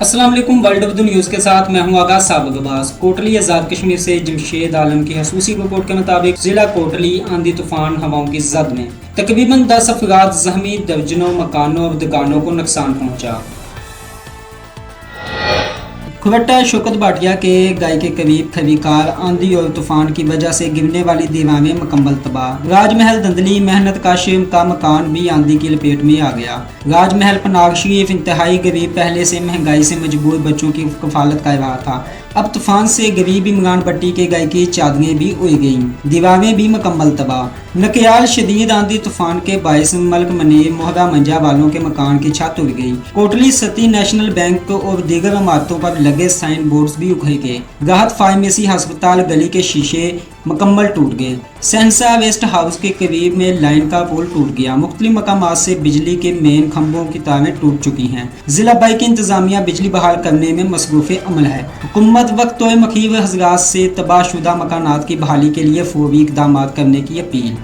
السلام علیکم، world Urdu news کے ساتھ میں ہوں آغاز سابق عباس۔ کوٹلی آزاد کشمیر سے جمشید عالم کی خصوصی رپورٹ کے مطابق ضلع کوٹلی آندھی طوفان ہواؤں کی زد میں تقریباً 10 افراد زخمی، درجنوں مکانوں اور دکانوں کو نقصان پہنچا۔ کھوٹہ شوکت بھاٹیہ کے گائے کے قریب کھڑی کار آندھی اور طوفان کی وجہ سے گرنے والی دیواریں مکمل تباہ۔ راج محل دندلی محنت کاشم کا مکان بھی آندھی کی لپیٹ میں آ گیا۔ راج محل پناگ شریف انتہائی غریب پہلے سے مہنگائی سے مجبور بچوں کی کفالت کر رہا تھا، اب طوفان سے غریب عمران بٹی کے گھر کی چادریں بھی اڑ گئیں، دیواریں بھی مکمل تباہ۔ نکیال شدید آندھی طوفان کے باعث ملک منیر موہرہ منجا والوں کے مکان کی چھت اڑ گئی۔ کوٹلی سٹی نیشنل بینک اور دیگر عمارتوں پر لگے سائن بورڈز بھی اکھڑ گئے۔ راحت فارمیسی ہسپتال گلی کے شیشے مکمل ٹوٹ گئے۔ سہنسا ریسٹ ہاؤس کے قریب میں لائن کا پول ٹوٹ گیا۔ مختلف مقامات سے بجلی کے مین کھمبوں کی تاریں ٹوٹ چکی ہیں۔ ضلع بائی کی انتظامیہ بجلی بحال کرنے میں مصروف عمل ہے۔ حکومت وقت مخیب حضرات سے تباہ شدہ مکانات کی بحالی کے لیے فوری اقدامات کرنے کی اپیل۔